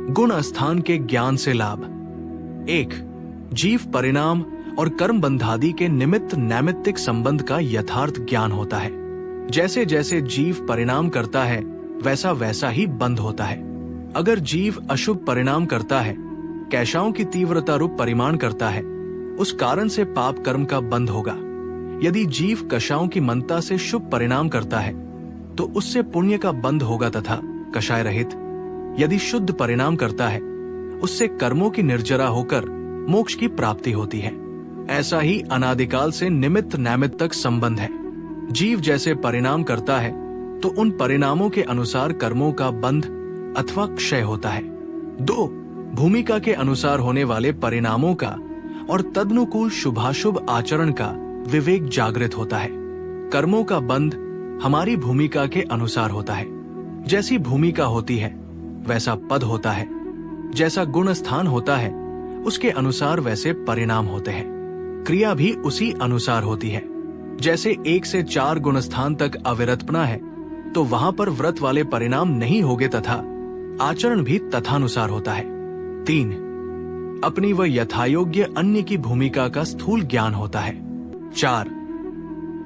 गुण स्थान के ज्ञान से लाभ। 1. जीव परिणाम और कर्म बंधादि के निमित्त नैमित्तिक संबंध का यथार्थ ज्ञान होता है। जैसे जैसे जीव परिणाम करता है वैसा वैसा ही बंध होता है। अगर जीव अशुभ परिणाम करता है, कैशाओं की तीव्रता रूप परिमाण करता है, उस कारण से पाप कर्म का बंध होगा। यदि जीव कषायों की मनता से शुभ परिणाम करता है तो उससे पुण्य का बंध होगा तथा कषाय रहित। यदि शुद्ध परिणाम करता है उससे कर्मों की निर्जरा होकर मोक्ष की प्राप्ति होती है। ऐसा ही अनादिकाल से निमित्त नैमित्तक संबंध है। जीव जैसे परिणाम करता है तो उन परिणामों के अनुसार कर्मों का बंध अथवा क्षय होता है। 2. भूमिका के अनुसार होने वाले परिणामों का और तदनुकूल शुभाशुभ आचरण का विवेक जागृत होता है। कर्मों का बंध हमारी भूमिका के अनुसार होता है। जैसी भूमिका होती है वैसा पद होता है। जैसा गुण स्थान होता है उसके अनुसार वैसे परिणाम होते हैं। क्रिया भी उसी अनुसार होती है। जैसे 1 से 4 गुण स्थान तक अविरतपना है तो वहां पर व्रत वाले परिणाम नहीं होंगे तथा आचरण भी तथानुसार होता है। 3. अपनी व यथायोग्य अन्य की भूमिका का स्थूल ज्ञान होता है। 4.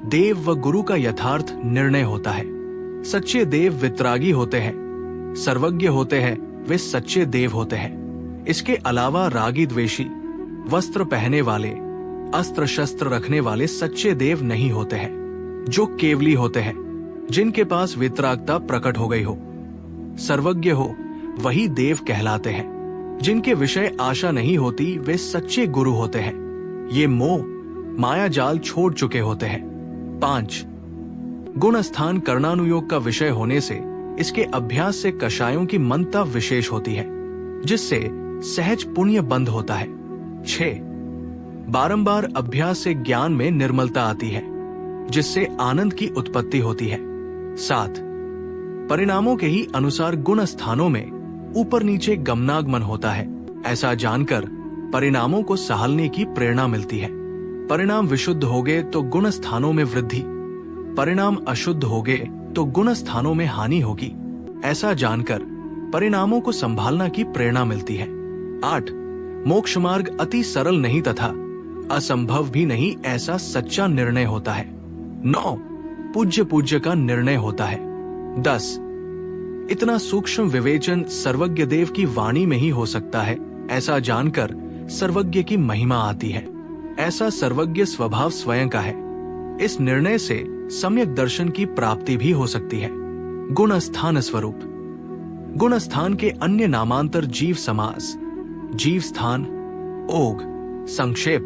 देव व गुरु का यथार्थ निर्णय होता है। सच्चे देव वितरागी होते हैं, सर्वज्ञ होते हैं, वे सच्चे देव होते हैं। इसके अलावा रागी द्वेषी, वस्त्र पहने वाले, अस्त्र शस्त्र रखने वाले सच्चे देव नहीं होते हैं। जो केवली होते हैं, जिनके पास वितरागता प्रकट हो गई हो, सर्वज्ञ हो, वही देव कहलाते हैं। जिनके विषय आशा नहीं होती वे सच्चे गुरु होते हैं। ये मोह माया जाल छोड़ चुके होते हैं। 5. गुण स्थान कर्णानुयोग का विषय होने से इसके अभ्यास से कषायों की मनता विशेष होती है, जिससे सहज पुण्य बंध होता है। 6. बारंबार अभ्यास से ज्ञान में निर्मलता आती है, जिससे आनंद की उत्पत्ति होती है। 7. परिणामों के ही अनुसार गुण स्थानों में ऊपर नीचे गमनागमन होता है। ऐसा जानकर परिणामों को सहलने की प्रेरणा मिलती है। परिणाम विशुद्ध हो गए तो गुण स्थानों में वृद्धि, परिणाम अशुद्ध हो गए तो गुण स्थानों में हानि होगी। ऐसा जानकर परिणामों को संभालना की प्रेरणा मिलती है। 8. मोक्ष मार्ग अति सरल नहीं तथा असंभव भी नहीं, ऐसा सच्चा निर्णय होता है। 9. पूज्य का निर्णय होता है। 10. इतना सूक्ष्म विवेचन सर्वज्ञ देव की वाणी में ही हो सकता है। ऐसा जानकर सर्वज्ञ की महिमा आती है। ऐसा सर्वज्ञ स्वभाव स्वयं का है। इस निर्णय से सम्यक दर्शन की प्राप्ति भी हो सकती है। गुण स्थान स्वरूप। गुण स्थान के अन्य नामांतर जीव समास, जीव स्थान, ओग, संक्षेप,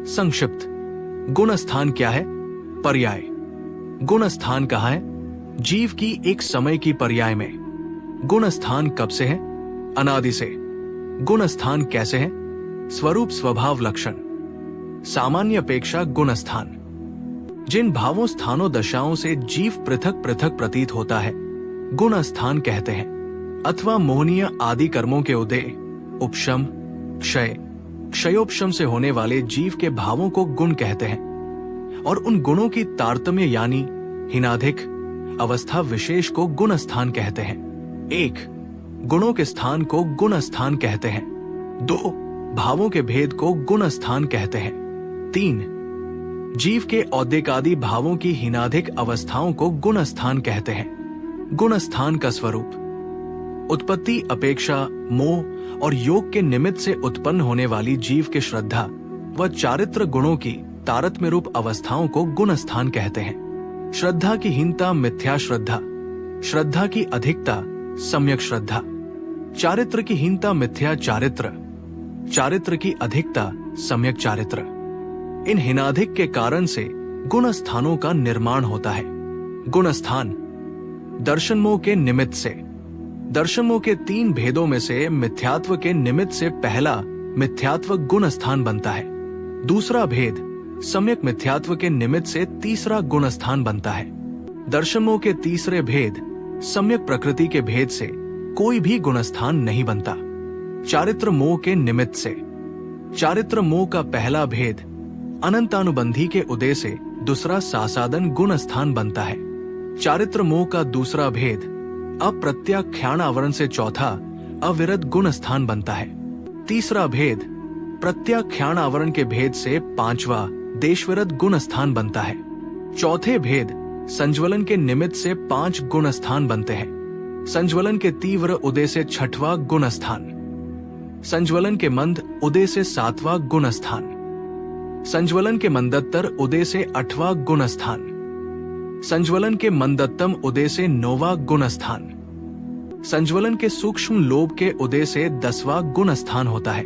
संक्षिप्त। गुण स्थान क्या है? पर्याय। गुण स्थान कहाँ है? जीव की एक समय की पर्याय में। गुण स्थान कब से है? अनादि से। गुण स्थान कैसे है? स्वरूप स्वभाव लक्षण। सामान्य अपेक्षा गुण स्थान। जिन भावों स्थानों दशाओं से जीव पृथक पृथक प्रतीत होता है गुण स्थान कहते हैं, अथवा मोहनीय आदि कर्मों के उदय, उपशम, क्षय, क्षयोपशम से होने वाले जीव के भावों को गुण कहते हैं, और उन गुणों की तारतम्य यानी हिनाधिक अवस्था विशेष को गुण स्थान कहते हैं। 1. गुणों के स्थान को गुण स्थान कहते हैं। 2. भावों के भेद को गुण स्थान कहते हैं। 3. जीव के औद्यिकादि भावों की हिनाधिक अवस्थाओं को गुण स्थान कहते हैं। गुण स्थान का स्वरूप। उत्पत्ति अपेक्षा मोह और योग के निमित्त से उत्पन्न होने वाली जीव के श्रद्धा व चारित्र गुणों की तारतम्य रूप अवस्थाओं को गुण स्थान कहते हैं। श्रद्धा की हीनता मिथ्या श्रद्धा, श्रद्धा की अधिकता सम्यक श्रद्धा, चारित्र की हीनता मिथ्या चारित्र, चारित्र की अधिकता सम्यक चारित्र। इन हिनाधिक के कारण से गुण स्थानों का निर्माण होता है। गुण स्थान दर्शन मोह के निमित्त से। दर्शन मोह के 3 भेदों में से मिथ्यात्व के निमित्त से पहला मिथ्यात्व गुण स्थान बनता है। दूसरा भेद सम्यक मिथ्यात्व के निमित्त से तीसरा गुण स्थान बनता है। दर्शन मोह के तीसरे भेद सम्यक प्रकृति के भेद से कोई भी गुण स्थान नहीं बनता। चारित्र मोह के निमित्त से। चारित्र मोह का पहला भेद अनंतानुबंधी के उदय से दूसरा सासादन गुण स्थान बनता है। चारित्र मोह का दूसरा भेद अप्रत्याख्यान आवरण से चौथा अविरत गुण स्थान बनता है। तीसरा भेद प्रत्याख्यान आवरण के भेद से 5वां देशविरत गुण स्थान बनता है। चौथे भेद संज्वलन के निमित्त से 5 गुण स्थान बनते हैं। संज्वलन के तीव्र उदय से 6वां गुण स्थान, संज्वलन के मंद उदय से 7वां गुण स्थान, संज्वलन के मंदत्तर उदय से 8वां गुण स्थान, संज्वलन के मंदत्तम उदय से 9वां गुण स्थान, संज्वलन के सूक्ष्म लोब के उदय से 10वां गुण स्थान होता है।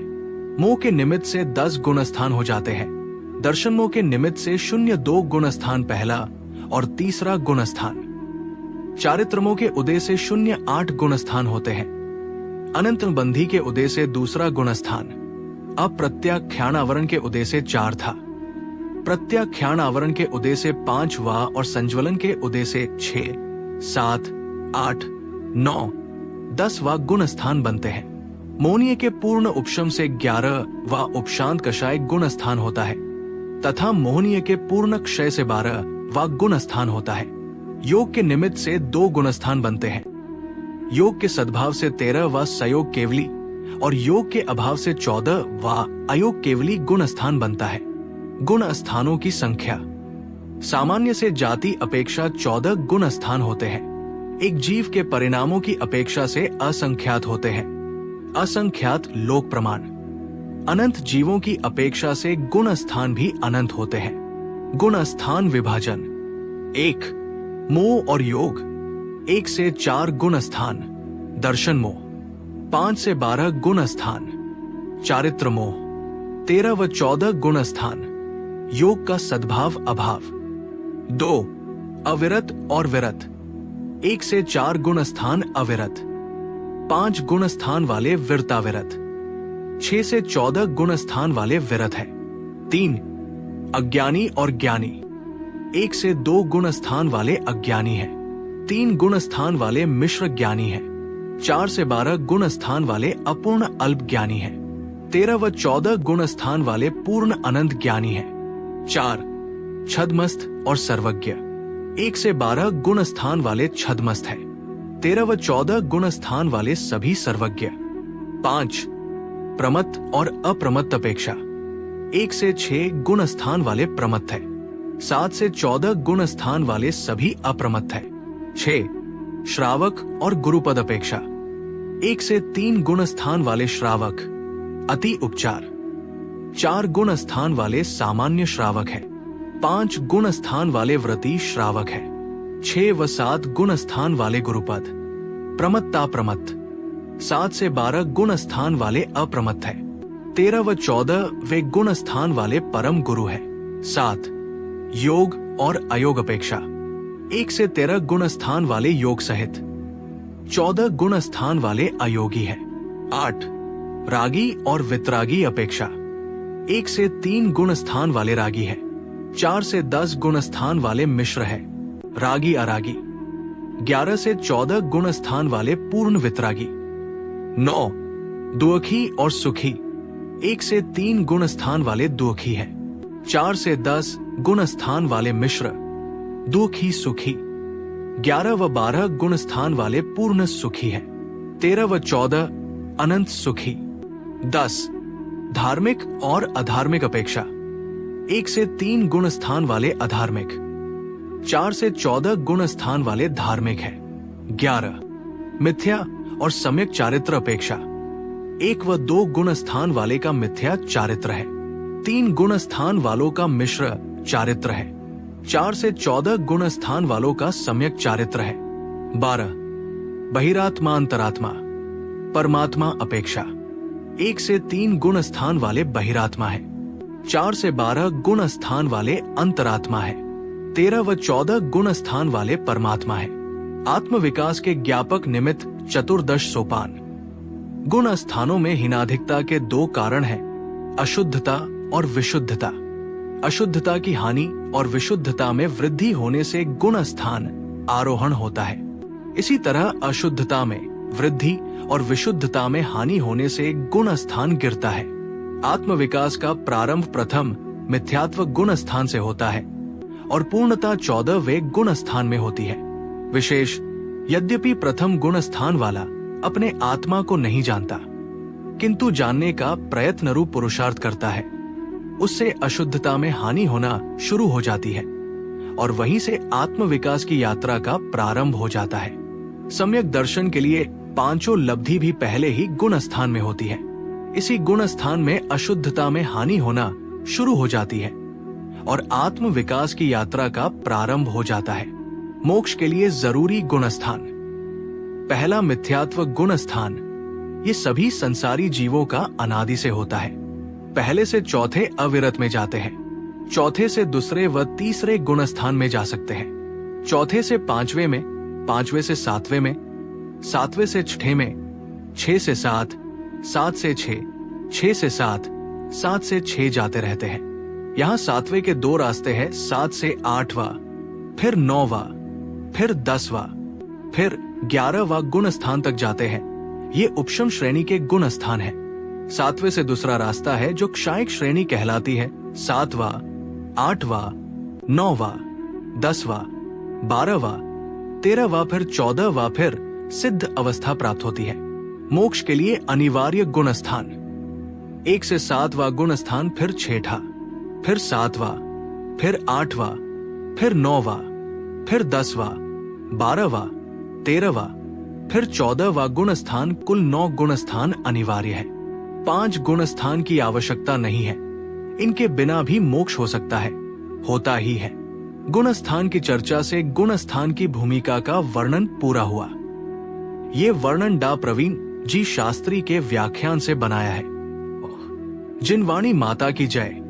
मोह के निमित्त से 10 गुण स्थान हो जाते हैं। दर्शन मोह के निमित्त से 0-2 गुण स्थान पहला और तीसरा गुण स्थान। चारित्र मोह के उदय से 0-8 गुण स्थान होते हैं। अनंत बंधी के उदय से दूसरा गुण स्थान। अप्रत्याख्यान आवरण के उदय से 4 था। प्रत्याख्यान आवरण के उदय से 5वां और संज्वलन के उदय से 6, 7, 8, 9, 10वां गुण स्थान बनते हैं। मोहनीय के पूर्ण उपशम से 11वां उपशांत कषाय गुण स्थान होता है तथा मोहनीय के पूर्ण क्षय से 12वां गुण स्थान होता है। योग के निमित्त से 2 गुण स्थान बनते हैं। योग के सद्भाव से 13वां सयोग केवली और योग के अभाव से 14वां अयोग केवली गुण स्थान बनता है। गुण स्थानों की संख्या सामान्य से जाति अपेक्षा 14 गुण स्थान होते हैं। एक जीव के परिणामों की अपेक्षा से असंख्यात होते हैं। असंख्यात लोक प्रमाण। अनंत जीवों की अपेक्षा से गुण स्थान भी अनंत होते हैं। गुण स्थान विभाजन 1 मोह और योग 1 से 4 गुण स्थान। दर्शन मोह 5 से 12 गुण स्थान। चारित्र मोह 13 व 14 गुण स्थान। योग का सद्भाव अभाव 2 अविरत और विरत 1 से 4 गुण स्थान अविरत। 5 गुण स्थान वाले विरताविरत। 6 से 14 गुण स्थान वाले विरत है। 3 अज्ञानी और ज्ञानी 1 से 2 गुण स्थान वाले अज्ञानी है। 3 गुण स्थान वाले मिश्र ज्ञानी है। 4 से 12 गुण स्थान वाले अपूर्ण अल्प ज्ञानी है। 13 व 14 गुण स्थान वाले पूर्ण अनंत ज्ञानी है। 4 छद्मस्त और सर्वज्ञ 1 से 12 गुण स्थान वाले छद्मस्त है। 13 व 14 गुण स्थान वाले सभी सर्वज्ञ। 5 प्रमत्त और अप्रमत्त अपेक्षा 1 से 6 गुण स्थान वाले प्रमत्त है। 7 से 14 गुण स्थान वाले सभी अप्रमत्त है। 6 श्रावक और गुरुपद अपेक्षा 1 से 3 गुण स्थान वाले श्रावक अति उपचार। 4 गुण स्थान वाले सामान्य श्रावक है। 5 गुण स्थान वाले व्रती श्रावक है। 6 व 7 गुण स्थान वाले गुरुपद प्रमत्ताप्रमत्त। 7 से 12 गुण स्थान वाले अप्रमत्त है। 13 व 14 वे गुण स्थान वाले परम गुरु है। 7 योग और अयोग अपेक्षा 1 से 13 गुण स्थान वाले योग सहित। 14 गुण स्थान वाले अयोगी है। 8 रागी और वितरागी अपेक्षा 1 से 3 गुण स्थान वाले रागी है। 4 से 10 गुण स्थान वाले मिश्र है रागी अरागी। 11 से 14 गुण स्थान वाले पूर्ण वितरागी। 9 दुखी और सुखी 1 से 3 गुण स्थान वाले दुखी है। 4 से 10 गुण स्थान वाले मिश्र दुखी सुखी। 11 व 12 गुण स्थान वाले पूर्ण सुखी है। 13 व 14 अनंत सुखी। 10 धार्मिक और अधार्मिक अपेक्षा 1 से 3 गुण स्थान वाले अधार्मिक। 4 से 14 गुण स्थान वाले धार्मिक है। 11 मिथ्या और सम्यक चारित्र अपेक्षा 1 व 2 गुण स्थान वाले का मिथ्या चारित्र है। 3 गुण स्थान वालों का मिश्र चारित्र है। 4 से 14 गुण स्थान वालों का सम्यक चारित्र है। 12 बहिरात्मा अंतरात्मा परमात्मा अपेक्षा 1 से 3 गुण स्थान वाले बहिरात्मा है। 4 से 12 गुण स्थान वाले अंतरात्मा है। 13 व 14 गुण स्थान वाले परमात्मा है। आत्म विकास के ज्ञापक निमित्त 14 सोपान। गुण स्थानों में हीनाधिकता के 2 कारण हैं, अशुद्धता और विशुद्धता। अशुद्धता की हानि और विशुद्धता में वृद्धि होने से गुण स्थान आरोहण होता है। इसी तरह अशुद्धता में वृद्धि और विशुद्धता में हानि होने से गुण स्थान गिरता है। आत्म विकास का प्रारंभ प्रथम मिथ्यात्व गुण स्थान से होता है और पूर्णता 14वें गुण स्थान में होती है। विशेष यद्यपि प्रथम गुण स्थान वाला अपने आत्मा को नहीं जानता, किंतु जानने का प्रयत्न रूप पुरुषार्थ करता है, उससे अशुद्धता में हानि होना शुरू हो जाती है और वहीं से आत्म विकास की यात्रा का प्रारंभ हो जाता है। सम्यक दर्शन के लिए पांचों लब्धि भी पहले ही गुण स्थान में होती है। इसी गुण स्थान में अशुद्धता में हानि होना शुरू हो जाती है और आत्म विकास की यात्रा का प्रारंभ हो जाता है। मोक्ष के लिए जरूरी गुण स्थान। पहला मिथ्यात्व गुण स्थान, ये सभी संसारी जीवों का अनादि से होता है। पहले से चौथे अविरत में जाते हैं, चौथे से दूसरे व तीसरे गुण स्थान में जा सकते हैं, चौथे से पांचवे में, पांचवे से सातवें में, सातवें से छठे में, छह से सात, सात से छह, छह से सात, सात से छह जाते रहते हैं। यहाँ सातवें के दो रास्ते हैं, सात से आठवां, फिर नौवां, फिर 10वां, फिर 11वां गुण स्थान तक जाते हैं। ये उपशम श्रेणी के गुण स्थान है। सातवें से दूसरा रास्ता है जो क्षायिक श्रेणी कहलाती है। 7वां, 8वां, 9वां, 10वां, 12वां, 13वां, फिर 14वां, फिर सिद्ध अवस्था प्राप्त होती है। मोक्ष के लिए अनिवार्य गुण स्थान 1 से 7वां गुण स्थान, फिर 6ठा, फिर 7वां, फिर 8वां, फिर 9वां, फिर 10वां, 12वां, 13वां, फिर 14वां गुण स्थान। कुल 9 गुण स्थान अनिवार्य है। 5 गुण स्थान की आवश्यकता नहीं है, इनके बिना भी मोक्ष हो सकता है, होता ही है। गुण स्थान की चर्चा से गुण स्थान की भूमिका का वर्णन पूरा हुआ। ये वर्णन डा प्रवीण जी शास्त्री के व्याख्यान से बनाया है। जिनवाणी माता की जय।